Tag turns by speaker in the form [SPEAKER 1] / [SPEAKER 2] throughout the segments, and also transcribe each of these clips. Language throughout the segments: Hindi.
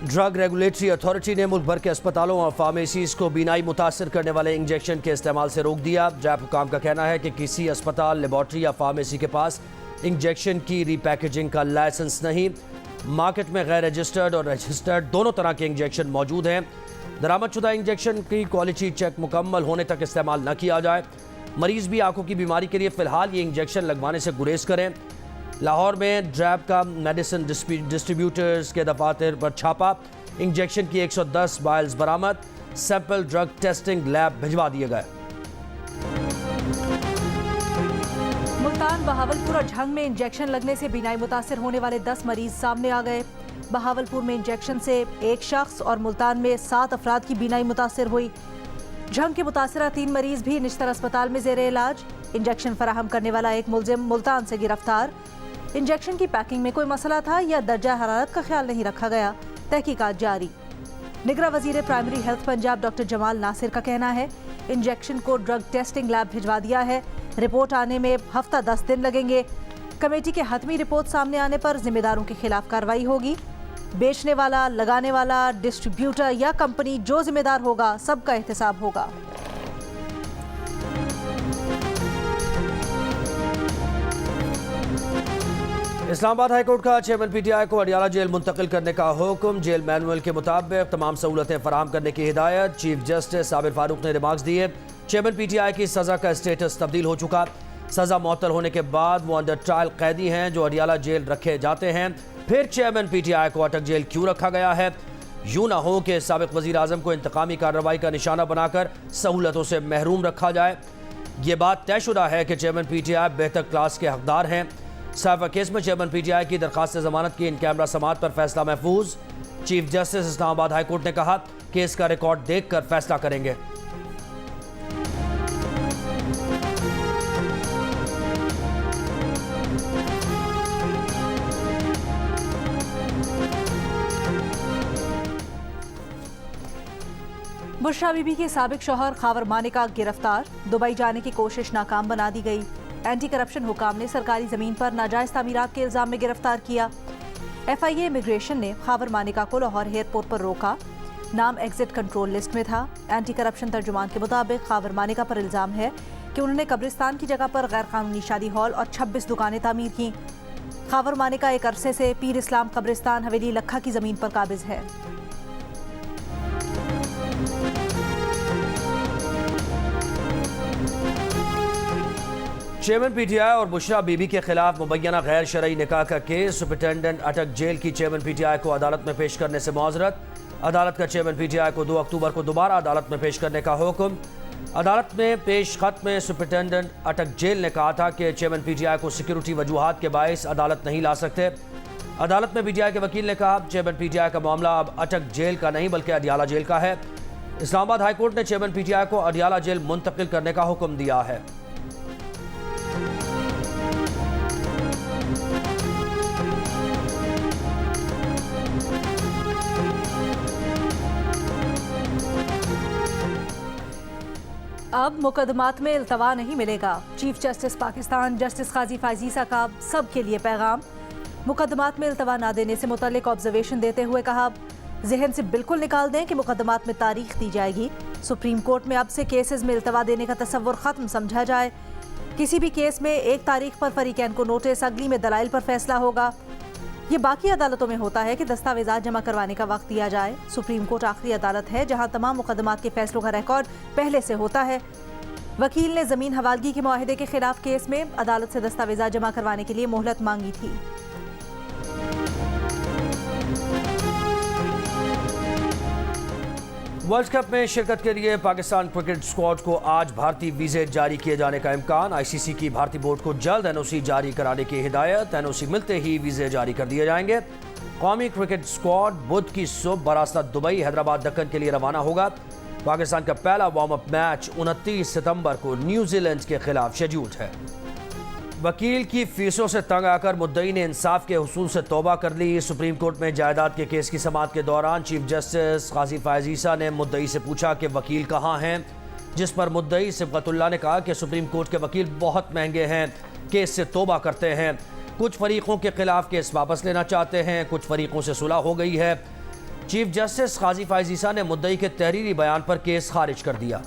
[SPEAKER 1] ड्रग रेगुलेटरी अथॉरिटी ने मुल्क भर के अस्पतालों और फार्मेसीज को बीनाई मुतासर करने वाले इंजेक्शन के इस्तेमाल से रोक दिया। जैप हुकाम का कहना है कि किसी अस्पताल, लेबॉर्ट्री या फार्मेसी के पास इंजेक्शन की रीपैकेजिंग का लाइसेंस नहीं। मार्केट में गैर रजिस्टर्ड और रजिस्टर्ड दोनों तरह के इंजेक्शन मौजूद हैं। दरामदशुदा इंजेक्शन की क्वालिटी चेक मुकम्मल होने तक इस्तेमाल न किया जाए। मरीज भी आंखों की बीमारी के लिए फ़िलहाल ये इंजेक्शन लगवाने से गुरेज करें। लाहौर में ड्रैब का मेडिसिन डिस्ट्रीब्यूटर्स के दफातर पर छापा। इंजेक्शन की 110 वायल्स बरामद। सैंपल ड्रग टेस्टिंग लैब भिजवा दिए गए।
[SPEAKER 2] मुल्तान, बहावलपुर और झंग में इंजेक्शन लगने से बीनाई मुतासर होने वाले 10 मरीज सामने आ गए। बहावलपुर में इंजेक्शन से एक शख्स और मुल्तान में 7 अफराद की बीनाई मुतासर हुई। झंग के मुतासरा 3 मरीज भी निश्तर अस्पताल में ज़ेरे इलाज। इंजेक्शन फराहम करने वाला एक मुलजिम मुल्तान से गिरफ्तार। इंजेक्शन की पैकिंग में कोई मसला था या दर्जा हरारत का ख्याल नहीं रखा गया, तहकीकात जारी। निगरा वजीर primary health Punjab doctor Jamal Nasir का कहना है इंजेक्शन को ड्रग टेस्टिंग लैब भिजवा दिया है। रिपोर्ट आने में हफ्ता 10 दिन लगेंगे। कमेटी के हतमी रिपोर्ट सामने आने पर जिम्मेदारों के खिलाफ कार्रवाई होगी। बेचने वाला, लगाने वाला, डिस्ट्रीब्यूटर या कंपनी जो जिम्मेदार होगा सबका एहतसाब होगा।
[SPEAKER 1] इस्लामाबाद हाईकोर्ट का चेयरमैन पीटीआई को अडियाला जेल मुंतकिल करने का हुक्म। जेल मैनुअल के मुताबिक तमाम सहूलतें फराहम करने की हिदायत। चीफ जस्टिस साबिर फारूक ने रिमार्क्स दिए। चेयरमैन पीटीआई की सज़ा का स्टेटस तब्दील हो चुका। सज़ा मुअत्तल होने के बाद वो अंडर ट्रायल कैदी हैं जो अडियाला जेल रखे जाते हैं। फिर चेयरमैन पीटीआई को अटक जेल क्यों रखा गया है? यूं ना हो कि साबिक वज़ीर आज़म को इंतकामी कार्रवाई का निशाना बनाकर सहूलतों से महरूम रखा जाए। ये बात तयशुदा है कि चेयरमैन पीटीआई बेहतर क्लास के हकदार हैं। साइफर केस में चेयरमैन पीटीआई की दरखास्त जमानत की इन कैमरा समाअत पर फैसला महफूज। चीफ जस्टिस इस्लामाबाद हाईकोर्ट ने कहा केस का रिकॉर्ड देखकर फैसला करेंगे।
[SPEAKER 2] बुशरा बीबी के साबिक शौहर खावर मानिका गिरफ्तार। दुबई जाने की कोशिश नाकाम बना दी गई। एंटी करप्शन हुकाम ने सरकारी ज़मीन पर नाजायज़ तामीरात के इल्ज़ाम में गिरफ्तार किया। FIA इमिग्रेशन ने खावर मानिका को लाहौर एयरपोर्ट पर रोका। नाम एग्जिट कंट्रोल लिस्ट में था। एंटी करप्शन तर्जुमान के मुताबिक खावर मानिका पर इल्ज़ाम है कि उन्होंने कब्रिस्तान की जगह पर गैर कानूनी शादी हॉल और 26 दुकानें तामीर की। खावर मानिका एक अरसे से पीर इस्लाम कब्रिस्तान हवेली लखा की ज़मीन पर काबिज है।
[SPEAKER 1] चेयरमैन पीटीआई और बुशरा बीबी के खिलाफ मुबैना गैर शरई निकाह का केस। सुपरिटेंडेंट अटक जेल की चेयरमैन पीटीआई को अदालत में पेश करने से मुआज़रत। अदालत का चेयरमैन पीटीआई को 2 अक्टूबर को दोबारा अदालत में पेश करने का हुक्म। अदालत में पेश खत में सुपरिटेंडेंट अटक जेल ने कहा था कि चेयरमैन पीटीआई को सिक्योरिटी वजूहात के बायस अदालत नहीं ला सकते। अदालत में पीटीआई के वकील ने कहा चेयरमैन पीटीआई का मामला अब अटक जेल का नहीं बल्कि अडियाला जेल का है। इस्लामाबाद हाईकोर्ट ने चेयरमैन पीटीआई को अडियाला जेल मुंतकिल करने का हुक्म दिया है।
[SPEAKER 2] अब मुकदमात में इल्तवा नहीं मिलेगा। चीफ जस्टिस पाकिस्तान जस्टिस काजी फाजीसा का सब के लिए पैगाम। मुकदमात में इल्तवा ना देने से मुतल्लिक ऑब्जर्वेशन देते हुए कहा जहन से बिल्कुल निकाल दें कि मुकदमात में तारीख दी जाएगी। सुप्रीम कोर्ट में अब से केसेस में इल्तवा देने का तसव्वुर ख़त्म समझा जाए। किसी भी केस में एक तारीख पर फरीकैन को नोटिस, अगली में दलाइल पर फैसला होगा। ये बाकी अदालतों में होता है कि दस्तावेजात जमा करवाने का वक्त दिया जाए। सुप्रीम कोर्ट आखिरी अदालत है जहां तमाम मुकदमात के फैसलों का रिकॉर्ड पहले से होता है। वकील ने ज़मीन हवालगी के मुआहदे के खिलाफ केस में अदालत से दस्तावेजात जमा करवाने के लिए मोहलत मांगी थी।
[SPEAKER 1] वर्ल्ड कप में शिरकत के लिए पाकिस्तान क्रिकेट स्क्वाड को आज भारतीय वीज़े जारी किए जाने का इम्कान। ICC की भारतीय बोर्ड को जल्द NOC जारी कराने की हिदायत। NOC मिलते ही वीज़े जारी कर दिए जाएंगे। कौमी क्रिकेट स्क्वाड बुध की सुबह बरास्ता दुबई, हैदराबाद, दक्कन के लिए रवाना होगा। पाकिस्तान का पहला वार्म अप मैच 29 सितंबर को न्यूजीलैंड के खिलाफ शेड्यूल्ड है। वकील की फीसों से तंग आकर मुद्दई ने इंसाफ के हुसूल से तौबा कर ली। सुप्रीम कोर्ट में जायदाद के केस की समाअत के दौरान चीफ जस्टिस काजी फाजीसा ने मुद्दई से पूछा कि वकील कहाँ हैं, जिस पर मुद्दई सिबगतुल्लाह ने कहा कि सुप्रीम कोर्ट के वकील बहुत महंगे हैं, केस से तौबा करते हैं। कुछ फरीकों के खिलाफ केस वापस लेना चाहते हैं, कुछ फरीकों से सुलह हो गई है। चीफ जस्टिस काजी फायज ईसा ने मुद्दई के तहरीरी बयान पर केस खारिज कर दिया।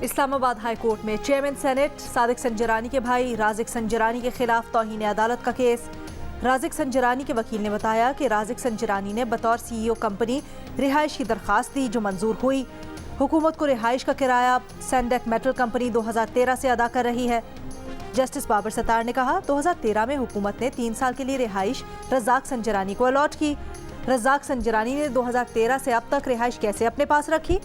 [SPEAKER 2] इस्लामाबाद हाई कोर्ट में चेयरमैन सेनेट सादिक संजरानी के भाई राजिक संजरानी के खिलाफ तौहीन अदालत का केस। राजिक संजरानी के वकील ने बताया कि राजिक संजरानी ने बतौर CEO कंपनी रिहाइश की दरखास्त दी जो मंजूर हुई। हुकूमत को रिहाइश का किराया सैंडेक मेटल कंपनी 2013 से अदा कर रही है। जस्टिस बाबर सत्तार ने कहा 2013 में हुकूमत ने 3 साल के लिए रिहाइश रज़ाक संजरानी को अलॉट की। रज़ाक संजरानी ने 2013 से अब तक रिहाइश कैसे अपने पास रखी?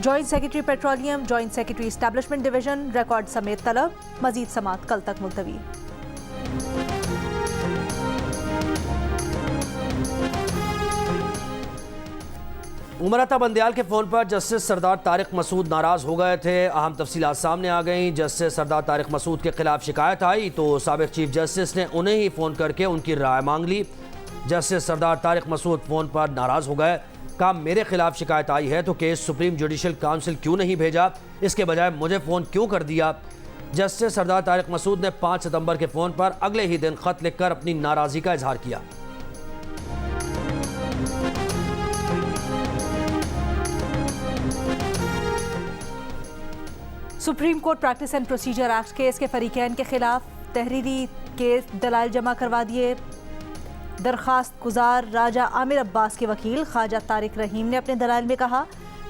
[SPEAKER 2] Joint secretary petroleum, joint secretary establishment division record समेत तलब। मजीद समाअत कल तक मुलतवी।
[SPEAKER 1] उमरता बंदयाल के फ़ोन पर जस्टिस सरदार तारिक मसूद नाराज़ हो गए थे। अहम तफसीलात सामने आ गईं। जस्टिस सरदार तारिक मसूद के खिलाफ शिकायत आई तो साबिक चीफ जस्टिस ने उन्हें ही फ़ोन करके उनकी राय मांग ली। जस्टिस सरदार तारिक मसूद फ़ोन पर नाराज़ हो गए। कहा मेरे खिलाफ शिकायत आई है तो केस सुप्रीम जुडिशल काउंसिल क्यों नहीं भेजा, इसके बजाय मुझे फ़ोन क्यों कर दिया। जस्टिस सरदार तारिक मसूद ने 5 सितंबर के फ़ोन पर अगले ही दिन ख़त लिखकर अपनी नाराज़गी का इजहार किया।
[SPEAKER 2] Supreme Court Practice and Procedure act case के फरीकैन के खिलाफ तहरीरी केस दलाइल जमा करवा दिए। दरखास्त गुजार राजा आमिर अब्बास के वकील ख्वाजा तारिक रहीम ने अपने दलाइल में कहा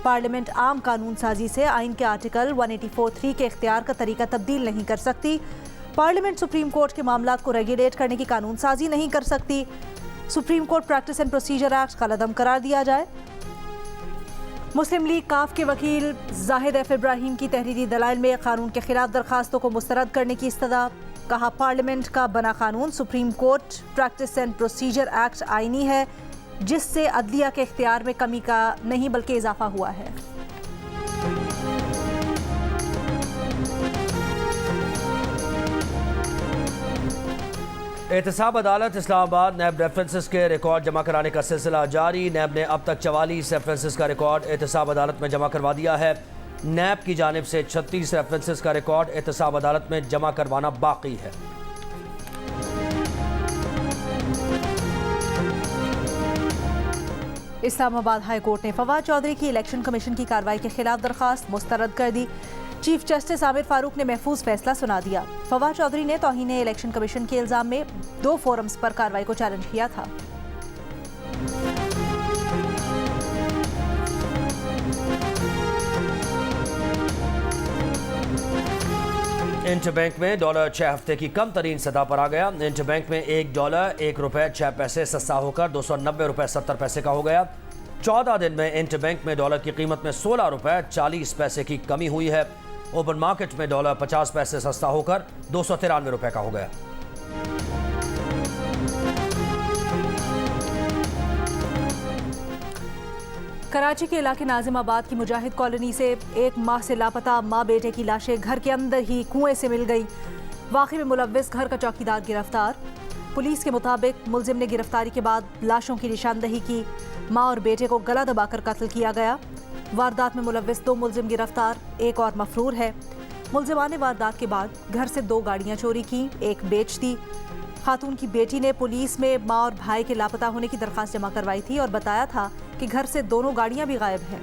[SPEAKER 2] पार्लियामेंट आम कानून साजी से आइन के आर्टिकल 184(3) के इख्तियार का तरीका तब्दील नहीं कर सकती। पार्लियामेंट सुप्रीम कोर्ट के मामलात को रेगुलेट करने की कानून साजी नहीं कर सकती। Supreme Court Practice and Procedure Act कलअदम करार दिया जाए। मुस्लिम लीग काफ के वकील जाहिद एफ इब्राहिम की तहरीरी दलाइल में कानून के खिलाफ दरखास्तों को मुस्तरद करने की इस्तदा। कहा पार्लियामेंट का बना कानून supreme Court Practice and Procedure act आईनी है जिससे अदलिया के इख्तियार में कमी का नहीं बल्कि इजाफा हुआ है।
[SPEAKER 1] एहतसाब अदालत इस्लामाबाद नैब रेफरेंसेस के रिकॉर्ड जमा कराने का सिलसिला जारी। नैब ने अब तक 44 रेफरेंसेस का रिकॉर्ड एहतसाब अदालत में जमा करवा दिया है। नैब की जानिब से 36 रेफरेंसेस का रिकॉर्ड एहतसाब अदालत में जमा करवाना बाकी है।
[SPEAKER 2] इस्लामाबाद हाई कोर्ट ने फवाद चौधरी की इलेक्शन कमीशन की कार्रवाई के खिलाफ दरखास्त मुस्तरद कर दी। चीफ जस्टिस आमिर फारूक ने महफूज फैसला सुना दिया। फवाद चौधरी ने तौहीन इलेक्शन कमीशन के इल्जाम में 2 फोरम्स पर कार्रवाई को चैलेंज किया था।
[SPEAKER 1] इंटरबैंक में डॉलर 6 हफ्ते की कम तरीन सतह पर आ गया। इंटरबैंक में $1 ₹1.06 सस्ता होकर $290.70 का हो गया। 14 दिन में इंटरबैंक में डॉलर की कीमत में $16.40 की कमी हुई है। ओपन मार्केट में डॉलर 50 पैसे सस्ता होकर $293 का हो गया।
[SPEAKER 2] कराची के इलाके नाजिमाबाद की मुजाहिद कॉलोनी से 1 माह से लापता माँ बेटे की लाशें घर के अंदर ही कुएं से मिल गई। वाक़े में मुलव्विस घर का चौकीदार गिरफ्तार। पुलिस के मुताबिक मुलजिम ने गिरफ्तारी के बाद लाशों की निशानदही की। माँ और बेटे को गला दबाकर कत्ल किया गया। वारदात में मुलव्विस 2 मुलजिम गिरफ्तार, एक और मफरूर है। मुलजिमान ने वारदात के बाद घर से 2 गाड़ियाँ चोरी की, एक बेच दी। खातून की बेटी ने पुलिस में माँ और भाई के लापता होने की दरखास्त जमा करवाई थी और बताया था कि घर से दोनों गाड़ियां भी गायब हैं।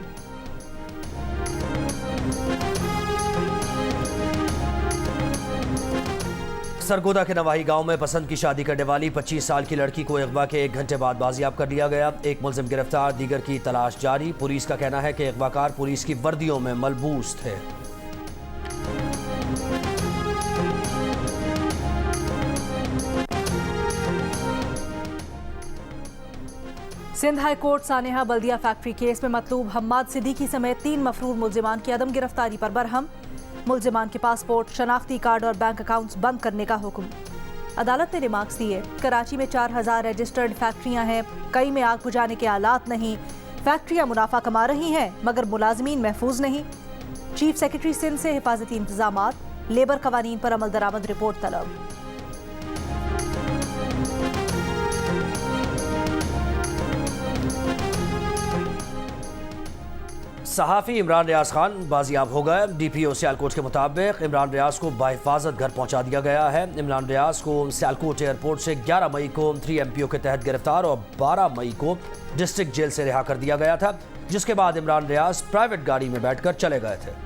[SPEAKER 1] सरगोदा के नवाही गांव में पसंद की शादी करने वाली 25 साल की लड़की को अगवा के 1 घंटे बाद बाजियाब कर लिया गया। एक मुलजिम गिरफ्तार, दीगर की तलाश जारी। पुलिस का कहना है कि अगवाकार पुलिस की वर्दियों में मलबूस थे।
[SPEAKER 2] सिंध हाई कोर्ट सानेहा बल्दिया फैक्ट्री केस में मतलूब हम्माद सिद्दीकी समेत 3 मफरूर मुलजिमान की अदम गिरफ्तारी पर बरहम। मुलजिमान के पासपोर्ट, शनाख्ती कार्ड और बैंक अकाउंट्स बंद करने का हुक्म। अदालत ने रिमार्क्स दिए कराची में 4000 रजिस्टर्ड फैक्ट्रियां हैं, कई में आग बुझाने के आलात नहीं। फैक्ट्रियां मुनाफा कमा रही हैं मगर मुलाजमीन महफूज नहीं। चीफ सेक्रेटरी सिंध से हिफाजती इंतजामात, लेबर कवानीन पर अमल दरामद रिपोर्ट तलब।
[SPEAKER 1] सहाफ़ी इमरान रियाज खान बाजियाब हो गए। DPO सियालकोट के मुताबिक इमरान रियाज को बाहिफाजत घर पहुंचा दिया गया है। इमरान रियाज को सियालकोट एयरपोर्ट से 11 मई को 3MPO के तहत गिरफ्तार और 12 मई को डिस्ट्रिक्ट जेल से रिहा कर दिया गया था, जिसके बाद इमरान रियाज प्राइवेट गाड़ी में बैठकर चले गए थे।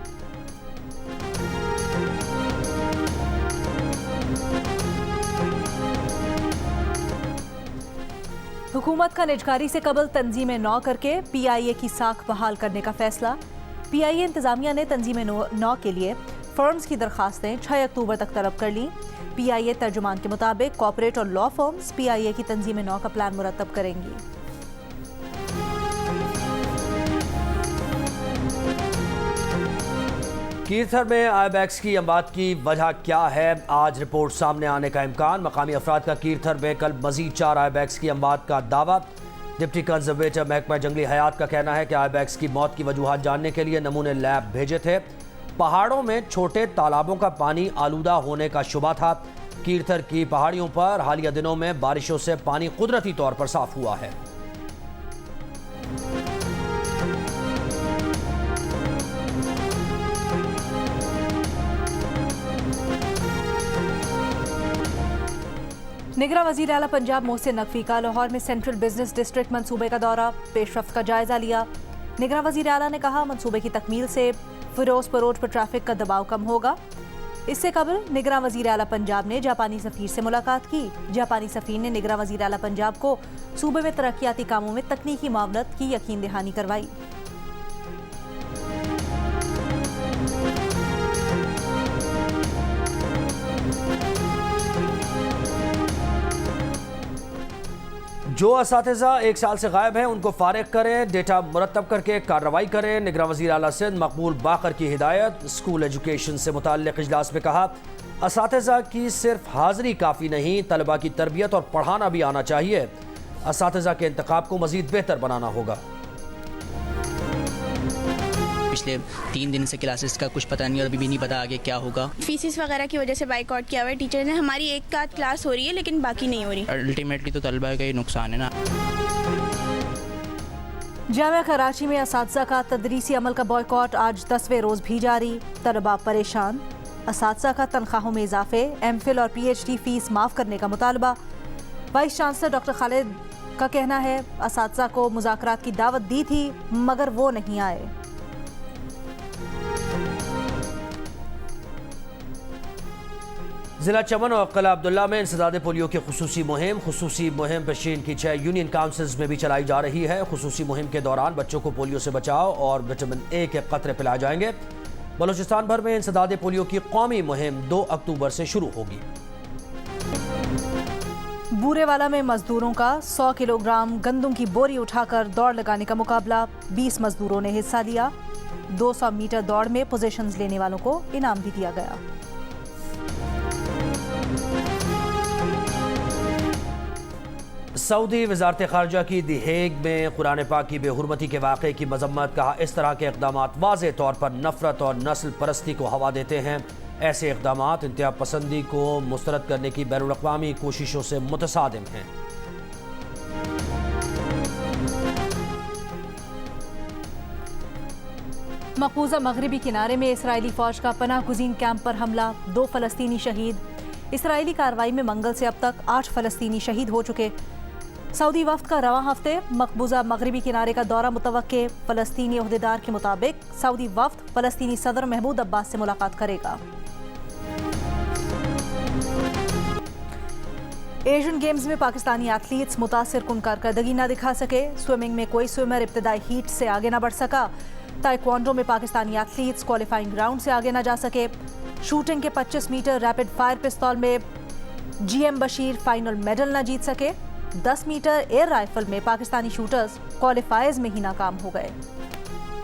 [SPEAKER 2] हुकूमत का निजकारी से कबल तंजीमें नौ करके PIA की साख बहाल करने का फैसला। PIA इंतजामिया ने तंजीमें नौ के लिए फर्म्स की दरखास्तें 6 अक्टूबर तक तलब कर ली। PIA तर्जुमान के मुताबिक कॉर्पोरेट और लॉ फर्म्स PIA की तंजीमें नौ का प्लान मुरतब करेंगी।
[SPEAKER 1] कीरथर में आईबैक्स की अमवात की वजह क्या है, आज रिपोर्ट सामने आने का इम्कान। मकामी अफराद का कीरथर में कल मजीद 4 आईबैक्स की अमवात का दावा। डिप्टी कंजर्वेटर महकमा जंगली हयात का कहना है कि आईबैक्स की मौत की वजूहात जानने के लिए नमूने लैब भेजे थे। पहाड़ों में छोटे तालाबों का पानी आलूदा होने का शुबा था। कीरथर की पहाड़ियों पर हालिया दिनों में बारिशों से पानी कुदरती तौर पर साफ हुआ है।
[SPEAKER 2] निगरां वज़ीर आला पंजाब मोहसिन नकवी का लाहौर में सेंट्रल बिजनेस डिस्ट्रिक्ट मंसूबे का दौरा, पेशरफ्त का जायजा लिया। निगरां वज़ीर आला ने कहा मंसूबे की तकमील से फिरोजपुर रोड पर ट्रैफिक का दबाव कम होगा। इससे कबल निगरां वज़ीर आला पंजाब ने जापानी सफ़ीर से मुलाकात की। जापानी सफ़ीर ने निगरां वज़ीर आला पंजाब को सूबे में तरक्याती कामों में तकनीकी मावनत की यकीन दहानी करवाई।
[SPEAKER 1] जो असातिज़ा 1 साल से गायब हैं उनको फारिग करें, डेटा मुरतब करके कार्रवाई करें। निगरां वज़ीर आला सिंध मकबूल बाकर की हिदायत। स्कूल एजुकेशन से मुताल्लिक़ इजलास में कहा असातिज़ा की सिर्फ हाज़िरी काफ़ी नहीं, तलबा की तरबियत और पढ़ाना भी आना चाहिए। असातिज़ा के इंतखाब को मज़ीद बेहतर बनाना होगा।
[SPEAKER 3] पिछले 3 दिन से क्लासेस का कुछ पता नहीं और अभी भी नहीं पता आगे क्या होगा।
[SPEAKER 4] फीसिस वगैरह की वजह से बाइकआउट किया हुआ है टीचर ने। हमारी एक आध क्लास हो रही है लेकिन बाकी नहीं हो रही।
[SPEAKER 3] अल्टीमेटली तो तलबा का ही नुकसान है ना।
[SPEAKER 2] जामिया कराची में असातिज़ा का तदरीसी अमल का बॉयकॉट आज 10वें रोज़ भी जारी। तलबा परेशान। असातिज़ा का तनख्वाहों में इजाफे, MPhil और PhD फीस माफ़ करने का मुतालबा। वाइस चांसलर डॉक्टर खालिद का कहना है असातिज़ा को मुज़ाकरात की दावत दी थी मगर वो नहीं आए।
[SPEAKER 1] जिला चमन और किला अब्दुल्ला में इंसदाद पोलियो की खुसूसी मुहिम पेशीन की 6 यूनियन काउंसिल्स में भी चलाई जा रही है। खुसूसी मुहिम के दौरान बच्चों को पोलियो से बचाव और विटामिन A के कतरे पिलाए जाएंगे। बलूचिस्तान भर में इंसदाद पोलियो की कौमी मुहिम 2 अक्टूबर से शुरू होगी।
[SPEAKER 2] बूरेवाला में मजदूरों का 100 किलोग्राम गंदम की बोरी उठाकर दौड़ लगाने का मुकाबला। 20 मजदूरों ने हिस्सा लिया। 200 मीटर दौड़ में पोजीशंस लेने वालों को इनाम भी दिया गया।
[SPEAKER 1] सऊदी वजारत खारजा की दी हेग में कुरान पाक की बेहुरमती के वाक़े की मजम्मत। कहा इस तरह के इक़दाम वाज़े तौर पर नफरत और नस्ल परस्ती को हवा देते हैं। ऐसे इक़दाम इंतहा पसंदी को मुस्तरद करने की बैनुल-अक़वामी कोशिशों से मुतसादिम हैं।
[SPEAKER 2] मकबूजा मगरबी किनारे में इसराइली फौज का पनाह गुज़ीन कैंप पर हमला, 2 फ़लस्तीनी शहीद। इसराइली कार्रवाई में मंगल से अब तक 8 फ़लस्तीनी शहीद हो चुके। सऊदी वफ्द का रवां हफ्ते मकबूजा मगरबी किनारे का दौरा मुतवक्के। फ़लस्तीनी ओहदेदार के मुताबिक सऊदी वफ्द फ़लस्तीनी सदर महमूद अब्बास से मुलाकात करेगा। एशियन गेम्स में पाकिस्तानी एथलीट्स मुतासिर कुन कारकर्दगी न दिखा सके। स्विमिंग में कोई स्विमर इब्तदाई हीट से आगे न बढ़ सका। ताइक्वांडो में पाकिस्तानी एथलीट्स क्वालिफाइंग राउंड से आगे न जा सके। शूटिंग के 25 मीटर रैपिड फायर पिस्तौल में GM बशीर फाइनल मेडल न जीत सके। 10 मीटर एयर राइफल में पाकिस्तानी शूटर्स क्वालिफायर्स में ही नाकाम हो गए।